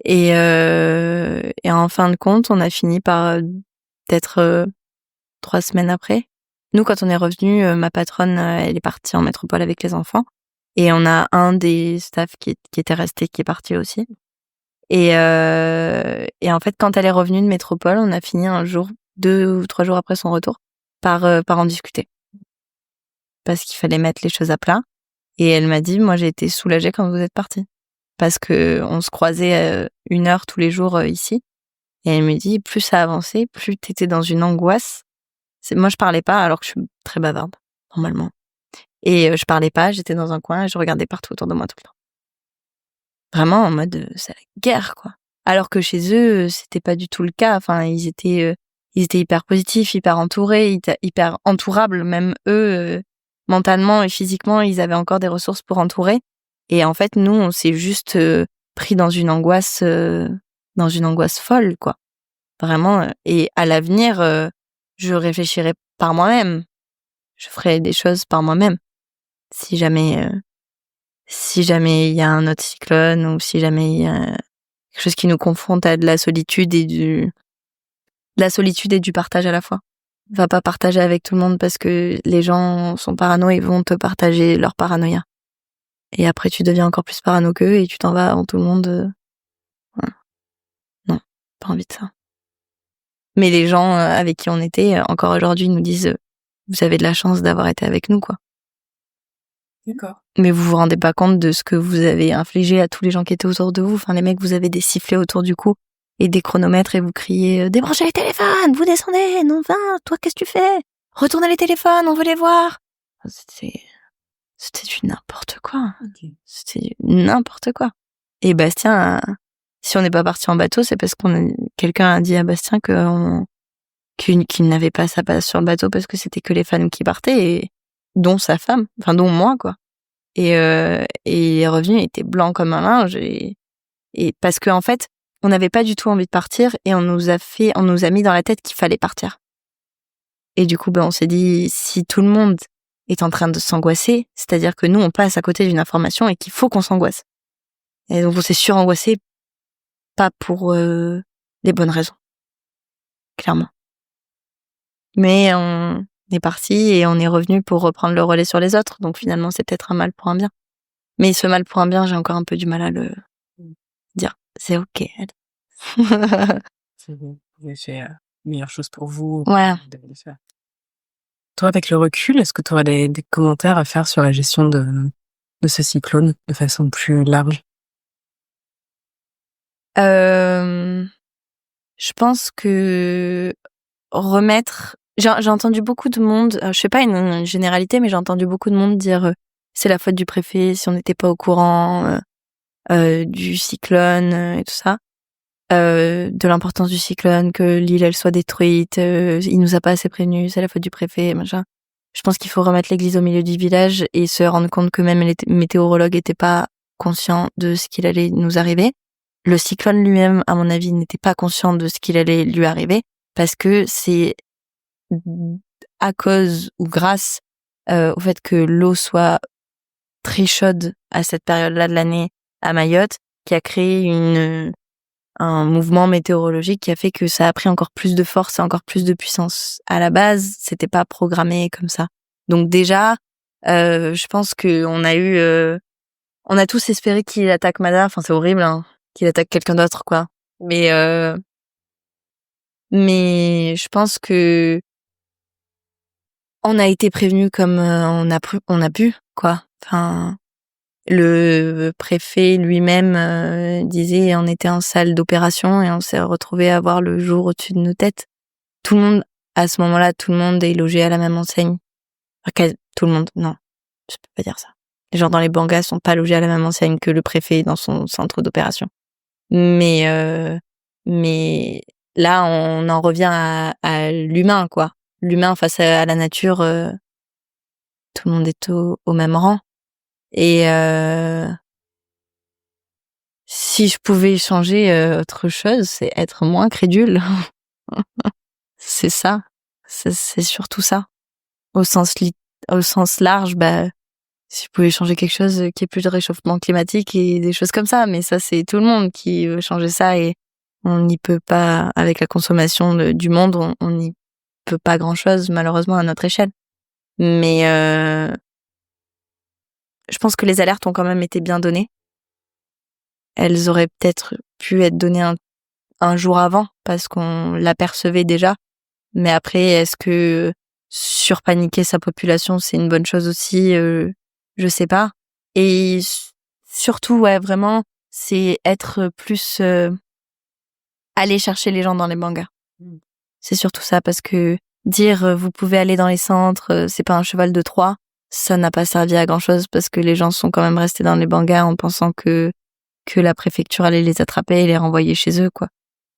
Et en fin de compte, on a fini par peut-être 3 semaines après. Nous, quand on est revenu, ma patronne, elle est partie en métropole avec les enfants, et on a un des staffs qui était resté, qui est parti aussi. Et en fait, quand elle est revenue de métropole, on a fini un jour, 2 ou 3 jours après son retour, par en discuter. Parce qu'il fallait mettre les choses à plat. Et elle m'a dit, moi, j'ai été soulagée quand vous êtes partis. Parce que on se croisait 1 heure tous les jours ici. Et elle me dit, plus ça avançait, plus t'étais dans une angoisse. Moi, je parlais pas, alors que je suis très bavarde, normalement. Et je parlais pas, j'étais dans un coin et je regardais partout autour de moi tout le temps. Vraiment en mode, c'est la guerre, quoi. Alors que chez eux, c'était pas du tout le cas. Ils étaient hyper positifs, hyper entourés, hyper entourables. Même eux, mentalement et physiquement, ils avaient encore des ressources pour entourer. Et en fait, nous, on s'est juste pris dans une angoisse folle, quoi. Vraiment. Et à l'avenir, je réfléchirai par moi-même. Je ferai des choses par moi-même. Si jamais il y a un autre cyclone, ou si jamais il y a quelque chose qui nous confronte à de la solitude et du partage à la fois. Va pas partager avec tout le monde parce que les gens sont parano et vont te partager leur paranoïa. Et après, tu deviens encore plus parano qu'eux et tu t'en vas avant tout le monde. Voilà. Non, pas envie de ça. Mais les gens avec qui on était, encore aujourd'hui, nous disent vous avez de la chance d'avoir été avec nous, quoi. D'accord. Mais vous vous rendez pas compte de ce que vous avez infligé à tous les gens qui étaient autour de vous. Les mecs, vous avez des sifflets autour du cou et des chronomètres et vous criez débranchez les téléphones, vous descendez, non, toi, qu'est-ce que tu fais? Retournez les téléphones, on veut les voir. C'était du n'importe quoi. Okay. C'était n'importe quoi. Et Bastien, si on n'est pas parti en bateau, c'est parce quelqu'un a dit à Bastien qu'il n'avait pas sa place sur le bateau parce que c'était que les femmes qui partaient, et dont sa femme, dont moi, quoi. Et il est revenu, il était blanc comme un linge, et parce que en fait, on n'avait pas du tout envie de partir, et on nous a mis dans la tête qu'il fallait partir. Et du coup, on s'est dit, si tout le monde est en train de s'angoisser, c'est-à-dire que nous, on passe à côté d'une information et qu'il faut qu'on s'angoisse. Et donc, on s'est surangoissé, pas pour les bonnes raisons, clairement. Mais on est parti et on est revenu pour reprendre le relais sur les autres. Donc finalement, c'est peut-être un mal pour un bien. Mais ce mal pour un bien, j'ai encore un peu du mal à le dire. C'est ok. C'est bon. Vous avez fait meilleure chose pour vous. Ouais. Vous devez le faire. Toi, avec le recul, est-ce que tu aurais des commentaires à faire sur la gestion de ce cyclone de façon plus large? Je pense que remettre... J'ai entendu beaucoup de monde, je fais pas une généralité, mais j'ai entendu beaucoup de monde dire c'est la faute du préfet si on n'était pas au courant du cyclone et tout ça, de l'importance du cyclone, que l'île elle soit détruite, il nous a pas assez prévenus, c'est la faute du préfet, machin. je pense qu'il faut remettre l'église au milieu du village et se rendre compte que même les météorologues n'étaient pas conscients de ce qu'il allait nous arriver. Le cyclone lui-même, à mon avis, n'était pas conscient de ce qu'il allait lui arriver parce que c'est à cause ou grâce au fait que l'eau soit très chaude à cette période-là de l'année à Mayotte qui a créé un mouvement météorologique qui a fait que ça a pris encore plus de force et encore plus de puissance. À la base, c'était pas programmé comme ça. Donc déjà, je pense que on a tous espéré qu'il attaque Mada. Enfin, c'est horrible, hein, qu'il attaque quelqu'un d'autre, quoi. Mais je pense que on a été prévenu comme on a pu, quoi. Enfin, le préfet lui-même disait on était en salle d'opération et on s'est retrouvé à voir le jour au-dessus de nos têtes. Tout le monde, à ce moment-là, tout le monde est logé à la même enseigne. Enfin, tout le monde, non, je peux pas dire ça. Les gens dans les bangas sont pas logés à la même enseigne que le préfet dans son centre d'opération. Mais là, on en revient à l'humain, quoi. L'humain face à la nature, tout le monde est au même rang. Et si je pouvais changer autre chose, c'est être moins crédule. C'est ça. C'est surtout ça. Au sens large, si je pouvais changer quelque chose qui est plus de réchauffement climatique et des choses comme ça. Mais ça, c'est tout le monde qui veut changer ça et on n'y peut pas, avec la consommation du monde, on n'y peut pas grand chose, malheureusement, à notre échelle. Mais je pense que les alertes ont quand même été bien données. Elles auraient peut-être pu être données un jour avant parce qu'on l'apercevait déjà. Mais après, est-ce que surpaniquer sa population, c'est une bonne chose aussi? Je sais pas. Et surtout, ouais, vraiment, c'est être plus aller chercher les gens dans les mangas. C'est surtout ça, parce que dire vous pouvez aller dans les centres, c'est pas un cheval de Troie, ça n'a pas servi à grand chose parce que les gens sont quand même restés dans les bangas en pensant que la préfecture allait les attraper et les renvoyer chez eux, quoi.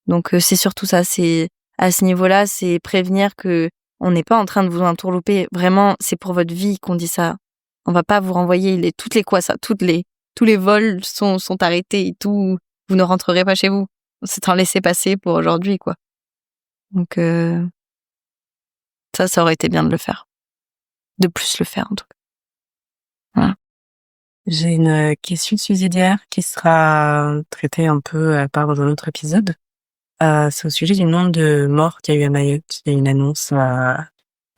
Donc c'est surtout ça, c'est à ce niveau-là, c'est prévenir que on n'est pas en train de vous entourlouper. Vraiment, c'est pour votre vie qu'on dit ça. On va pas vous renvoyer tous les vols sont arrêtés et tout. Vous ne rentrerez pas chez vous. C'est un laissez-passer pour aujourd'hui, quoi. Donc ça aurait été bien de le faire, de plus le faire en tout cas. Voilà. J'ai une question subsidiaire qui sera traitée un peu à part dans un autre épisode. C'est au sujet du nombre de morts qu'il y a eu à Mayotte. Il y a une annonce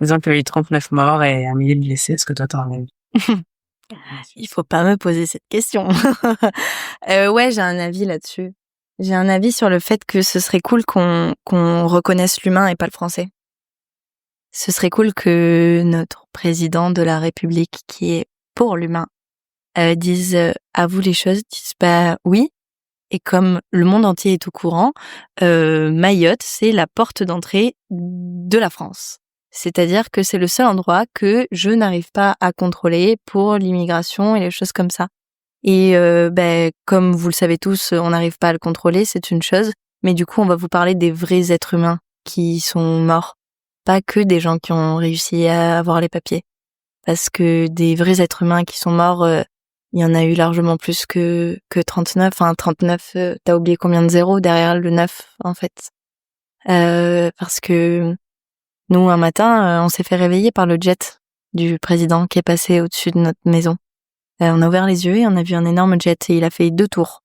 disant qu'il y a eu 39 morts et 1 millier de blessés. Est-ce que toi t'en as vu? Il faut pas me poser cette question. Ouais, j'ai un avis là-dessus. J'ai un avis sur le fait que ce serait cool qu'on reconnaisse l'humain et pas le français. Ce serait cool que notre président de la République, qui est pour l'humain, dise à vous les choses, dise oui. Et comme le monde entier est au courant, Mayotte, c'est la porte d'entrée de la France. C'est-à-dire que c'est le seul endroit que je n'arrive pas à contrôler pour l'immigration et les choses comme ça. Et comme vous le savez tous, on n'arrive pas à le contrôler, c'est une chose. Mais du coup, on va vous parler des vrais êtres humains qui sont morts. Pas que des gens qui ont réussi à avoir les papiers. Parce que des vrais êtres humains qui sont morts, il y en a eu largement plus que 39. Enfin, 39, t'as oublié combien de zéros derrière le 9, en fait. Parce que nous, un matin, on s'est fait réveiller par le jet du président qui est passé au-dessus de notre maison. On a ouvert les yeux et on a vu un énorme jet et il a fait 2 tours.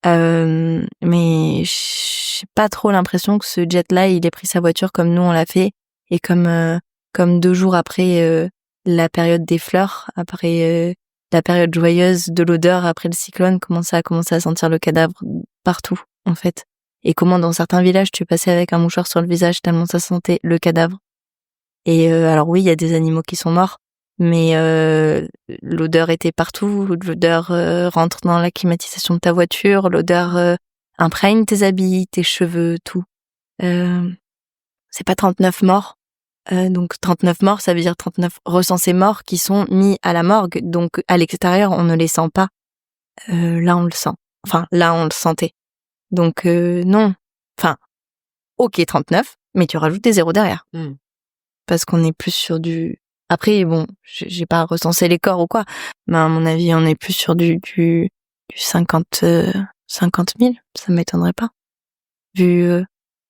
Mais j'ai pas trop l'impression que ce jet-là, il ait pris sa voiture comme nous on l'a fait et comme 2 jours après la période des fleurs, après la période joyeuse de l'odeur après le cyclone, comment ça a commencé à sentir le cadavre partout, en fait. Et comment dans certains villages tu passais avec un mouchoir sur le visage tellement ça sentait le cadavre. Et alors oui, il y a des animaux qui sont morts, mais l'odeur était partout, l'odeur rentre dans la climatisation de ta voiture, l'odeur imprègne tes habits, tes cheveux, tout. C'est pas 39 morts. Donc 39 morts, ça veut dire 39 recensés morts qui sont mis à la morgue. Donc à l'extérieur, on ne les sent pas. Là, on le sent. Enfin, là, on le sentait. Donc non. Enfin, ok 39, mais tu rajoutes des zéros derrière. Parce qu'on est plus sur du Après, bon, j'ai pas recensé les corps ou quoi, mais à mon avis, on est plus sur du 50 000, ça m'étonnerait pas. Vu,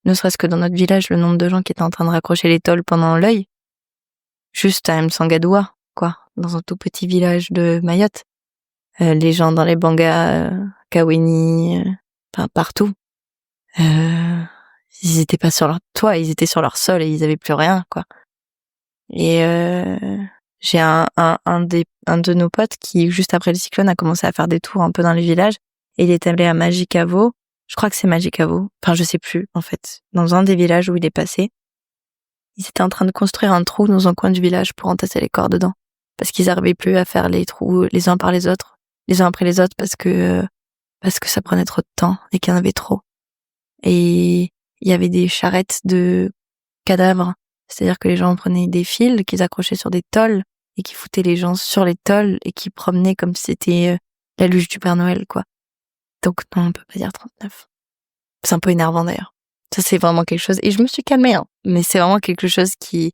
ne serait-ce que dans notre village, le nombre de gens qui étaient en train de raccrocher les tôles pendant l'œil, juste à Msangadoua, quoi, dans un tout petit village de Mayotte. Les gens dans les bangas, Kaweni, partout. Ils étaient pas sur leur toit, ils étaient sur leur sol et ils avaient plus rien, quoi. Et j'ai un de nos potes qui, juste après le cyclone, a commencé à faire des tours un peu dans les villages. Et il est allé à Magicavo. Je crois que c'est Magicavo. Enfin, je sais plus, en fait. Dans un des villages où il est passé, ils étaient en train de construire un trou dans un coin du village pour entasser les corps dedans. Parce qu'ils n'arrivaient plus à faire les trous les uns par les autres, les uns après les autres, parce que ça prenait trop de temps et qu'il y en avait trop. Et il y avait des charrettes de cadavres. C'est-à-dire que les gens prenaient des fils qu'ils accrochaient sur des tôles et qui foutaient les gens sur les tôles et qui promenaient comme si c'était la luge du Père Noël, quoi. Donc non, on peut pas dire 39. C'est un peu énervant d'ailleurs. Ça, c'est vraiment quelque chose. Et je me suis calmée, hein. Mais c'est vraiment quelque chose qui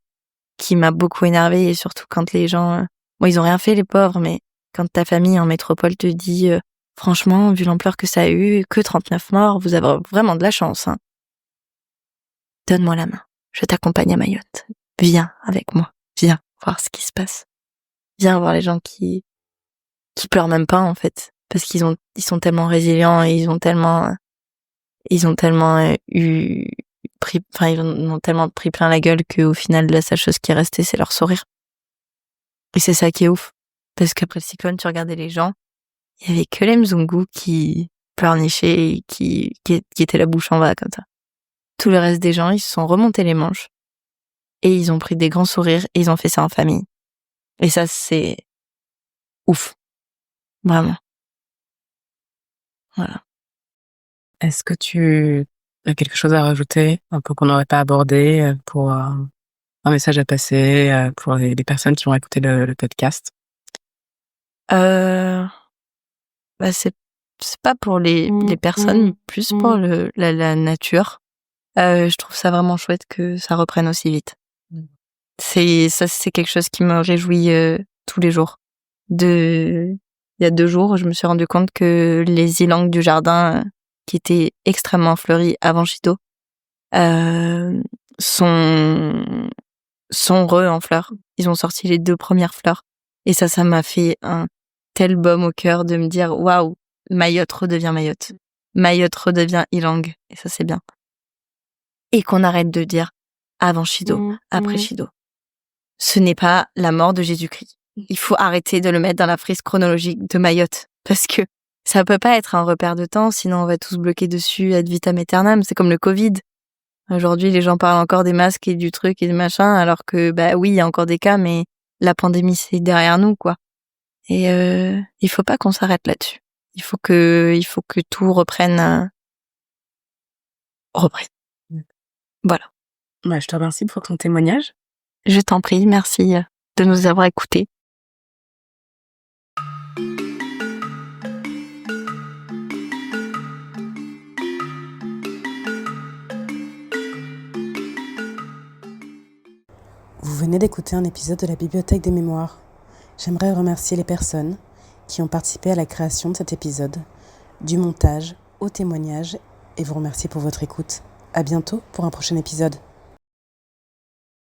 m'a beaucoup énervée, et surtout quand les gens, bon, ils ont rien fait, les pauvres, mais quand ta famille en métropole te dit, franchement, vu l'ampleur que ça a eu, que 39 morts, vous avez vraiment de la chance, hein. Donne-moi la main. Je t'accompagne à Mayotte. Viens avec moi. Viens voir ce qui se passe. Viens voir les gens qui pleurent même pas, en fait. Parce ils sont tellement résilients et ils ont tellement ils ont tellement pris plein la gueule qu'au final, la seule chose qui est restée, c'est leur sourire. Et c'est ça qui est ouf. Parce qu'après le cyclone, tu regardais les gens, il y avait que les Mzungu qui pleurnichaient et qui étaient la bouche en bas, comme ça. Tout le reste des gens, ils se sont remontés les manches et ils ont pris des grands sourires et ils ont fait ça en famille. Et ça, c'est ouf. Vraiment. Voilà. Est-ce que tu as quelque chose à rajouter, un peu qu'on n'aurait pas abordé, pour un message à passer pour les personnes qui vont écouter le podcast? C'est pas pour les personnes, plus pour la nature. Je trouve ça vraiment chouette que ça reprenne aussi vite. C'est quelque chose qui me réjouit tous les jours. Il y a 2 jours, je me suis rendu compte que les ylangs du jardin, qui étaient extrêmement fleuris avant Chido, sont en fleurs. Ils ont sorti les 2 premières fleurs. Et ça m'a fait un tel baume au cœur de me dire, waouh, Mayotte redevient Mayotte. Mayotte redevient ylang. Et ça, c'est bien. Et qu'on arrête de dire avant Chido, après Chido. Ce n'est pas la mort de Jésus-Christ. Il faut arrêter de le mettre dans la frise chronologique de Mayotte. Parce que ça peut pas être un repère de temps, sinon on va tous bloquer dessus ad vitam aeternam. C'est comme le Covid. Aujourd'hui, les gens parlent encore des masques et du truc et du machin, alors que, bah oui, il y a encore des cas, mais la pandémie, c'est derrière nous, quoi. Et il faut pas qu'on s'arrête là-dessus. Il faut que tout reprenne. Voilà. Bah, je te remercie pour ton témoignage. Je t'en prie, merci de nous avoir écoutés. Vous venez d'écouter un épisode de la Bibliothèque des Mémoires. J'aimerais remercier les personnes qui ont participé à la création de cet épisode, du montage au témoignage, et vous remercier pour votre écoute. À bientôt pour un prochain épisode.